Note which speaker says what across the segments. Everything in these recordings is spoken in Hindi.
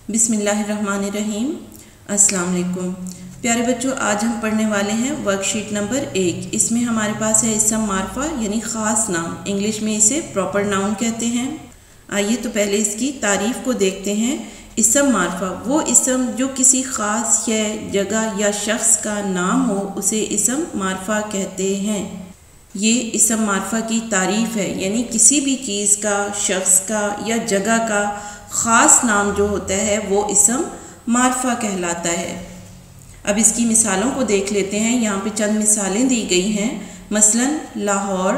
Speaker 1: बिस्मिल्लाहिर्रहमानिर्रहीम। अस्सलाम वालेकुम प्यारे बच्चों, आज हम पढ़ने वाले हैं वर्कशीट नंबर 1। इसमें हमारे पास है इसम मारफा यानी ख़ास नाम, इंग्लिश में इसे प्रॉपर नाउन कहते हैं। आइए तो पहले इसकी तारीफ़ को देखते हैं। इसम मारफा वो इसम जो किसी ख़ास शय, जगह या शख्स का नाम हो, उसे इसम मारफा कहते हैं। ये इसम मारफा की तारीफ़ है, यानी किसी भी चीज़ का, शख्स का या जगह का ख़ास नाम जो होता है वो इसम मारफा कहलाता है। अब इसकी मिसालों को देख लेते हैं। यहाँ पे चंद मिसालें दी गई हैं। मसलन लाहौर,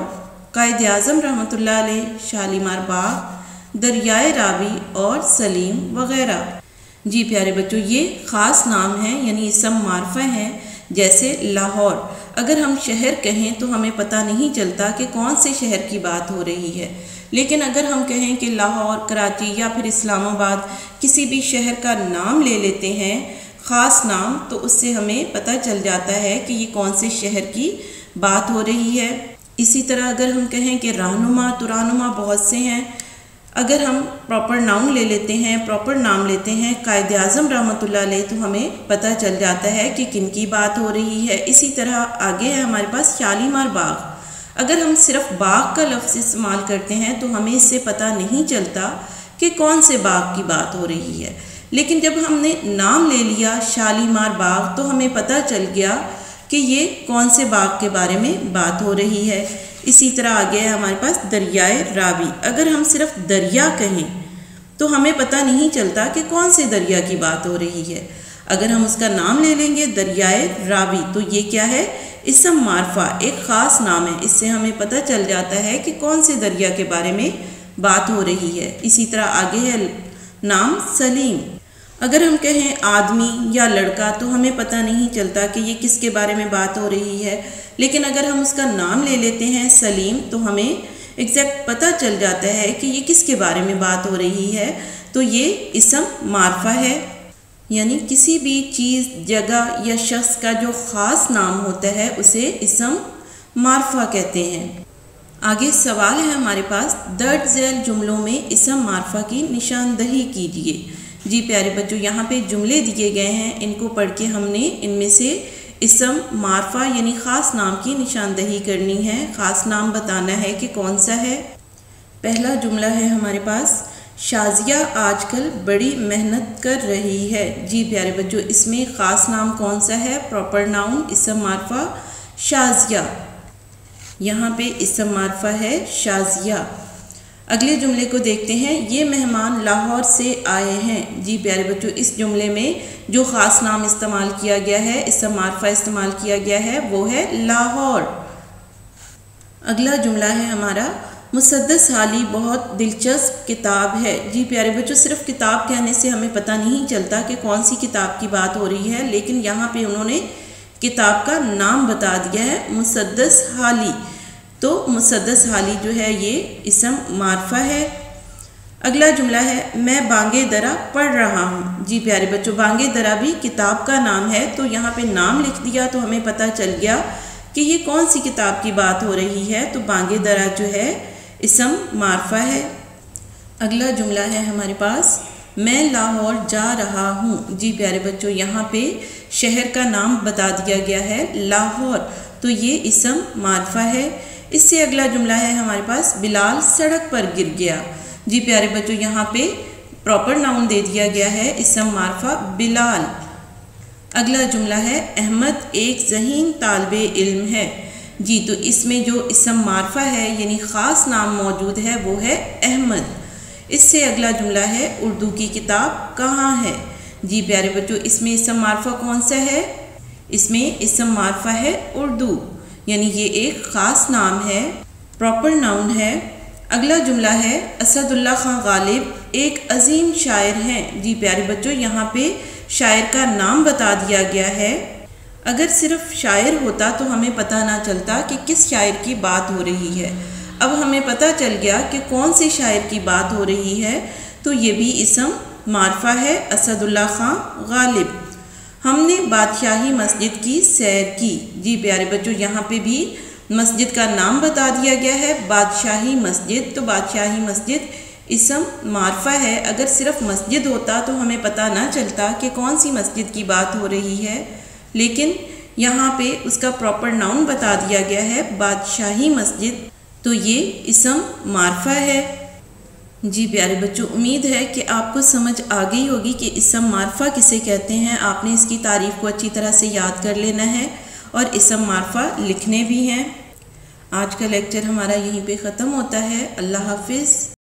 Speaker 1: कायद आज़म रहमतुल्लाह अलैह, शालीमार बाग, दरियाए रावी और सलीम वग़ैरह। जी प्यारे बच्चों, ये ख़ास नाम हैं यानी इसम मारफा हैं। जैसे लाहौर, अगर हम शहर कहें तो हमें पता नहीं चलता कि कौन से शहर की बात हो रही है, लेकिन अगर हम कहें कि लाहौर, कराची या फिर इस्लामाबाद, किसी भी शहर का नाम ले लेते हैं ख़ास नाम, तो उससे हमें पता चल जाता है कि ये कौन से शहर की बात हो रही है। इसी तरह अगर हम कहें कि रहनुमा, तो रहनुमा बहुत से हैं। अगर हम प्रॉपर नाउन ले लेते हैं, प्रॉपर नाम लेते हैं कायद आज़म रहमतुल्लाह अलैह, तो हमें पता चल जाता है कि किन की बात हो रही है। इसी तरह आगे है हमारे पास शालीमार बाग। अगर हम सिर्फ बाग का लफ्ज़ इस्तेमाल करते हैं तो हमें इससे पता नहीं चलता कि कौन से बाग की बात हो रही है, लेकिन जब हमने नाम ले लिया शालीमार बाग तो हमें पता चल गया कि ये कौन से बाग के बारे में बात हो रही है। इसी तरह आगे है हमारे पास दरियाए रावी। अगर हम सिर्फ दरिया कहें तो हमें पता नहीं चलता कि कौन से दरिया की बात हो रही है। अगर हम उसका नाम ले लेंगे दरियाए रावी, तो ये क्या है? इसम मारफा, एक ख़ास नाम है। इससे हमें पता चल जाता है कि कौन से दरिया के बारे में बात हो रही है। इसी तरह आगे है नाम सलीम। अगर हम कहें आदमी या लड़का तो हमें पता नहीं चलता कि ये किसके बारे में बात हो रही है, लेकिन अगर हम उसका नाम ले लेते हैं सलीम तो हमें एग्जैक्ट पता चल जाता है कि ये किसके बारे में बात हो रही है। तो ये इसम मारफा है, यानी किसी भी चीज़, जगह या शख्स का जो ख़ास नाम होता है उसे इसम मारफा कहते हैं। आगे सवाल है हमारे पास, दर्ज झैल जुमलों में इसम मारफा की निशानदही कीजिए। जी प्यारे बच्चों, यहाँ पे जुमले दिए गए हैं, इनको पढ़ के हमने इनमें से इसम मारफा यानी ख़ास नाम की निशानदही करनी है। ख़ास नाम बताना है कि कौन सा है। पहला जुमला है हमारे पास, शाजिया आजकल बड़ी मेहनत कर रही है। जी प्यारे बच्चों, इसमें ख़ास नाम कौन सा है? प्रॉपर नाउन इसम मारफा शाजिया। यहाँ पे इसम मारफा है शाजिया। अगले जुमले को देखते हैं, ये मेहमान लाहौर से आए हैं। जी प्यारे बच्चों, इस जुमले में जो ख़ास नाम इस्तेमाल किया गया है, इसम मारफा इस्तेमाल किया गया है, वो है लाहौर। अगला जुमला है हमारा, मुसद्दस हाली बहुत दिलचस्प किताब है। जी प्यारे बच्चों, सिर्फ किताब कहने से हमें पता नहीं चलता कि कौन सी किताब की बात हो रही है, लेकिन यहाँ पे उन्होंने किताब का नाम बता दिया है, मुसद्दस हाली। तो मुसद्दस हाली जो है ये इसम मारफा है। अगला जुमला है, मैं बांगे दरा पढ़ रहा हूँ। जी प्यारे बच्चों, बांगे दरा भी किताब का नाम है, तो यहाँ पे नाम लिख दिया तो हमें पता चल गया कि ये कौन सी किताब की बात हो रही है। तो बांगे दरा जो है इसम मारफा है। अगला जुमला है हमारे पास, मैं लाहौर जा रहा हूँ। जी प्यारे बच्चों, यहाँ पे शहर का नाम बता दिया गया है लाहौर, तो ये इसम मारफा है। इससे अगला जुमला है हमारे पास, बिलाल सड़क पर गिर गया। जी प्यारे बच्चों, यहाँ पे प्रॉपर नाउन दे दिया गया है इसम मारफा बिलाल। अगला जुमला है, अहमद एक ज़हीन तालिबे इल्म है। जी, तो इसमें जो इसम मारफा है यानी ख़ास नाम मौजूद है वो है अहमद। इससे अगला जुमला है, उर्दू की किताब कहाँ है। जी प्यारे बच्चों, इसमें इसम मारफा कौन सा है? इसमें इसम मारफा है उर्दू, यानी ये एक ख़ास नाम है, प्रॉपर नाउन है। अगला जुमला है, असदुल्ला खां गालिब एक अजीम शायर हैं। जी प्यारे बच्चों, यहाँ पे शायर का नाम बता दिया गया है। अगर सिर्फ शायर होता तो हमें पता ना चलता कि किस शायर की बात हो रही है। अब हमें पता चल गया कि कौन से शायर की बात हो रही है, तो ये भी इसम मारफा है, असदुल्ला खां गालिब। हमने बादशाही मस्जिद की सैर की। जी प्यारे बच्चों, यहाँ पे भी मस्जिद का नाम बता दिया गया है, बादशाही मस्जिद। तो बादशाही मस्जिद इसम मारफा है। अगर सिर्फ मस्जिद होता तो हमें पता ना चलता कि कौन सी मस्जिद की बात हो रही है, लेकिन यहाँ पे उसका प्रॉपर नाउन बता दिया गया है, बादशाही मस्जिद, तो ये इसम मारफा है। जी प्यारे बच्चों, उम्मीद है कि आपको समझ आ गई होगी कि इसम मारफा किसे कहते हैं। आपने इसकी तारीफ़ को अच्छी तरह से याद कर लेना है और इसम मारफा लिखने भी हैं। आज का लेक्चर हमारा यहीं पे ख़त्म होता है। अल्लाह हाफिज़।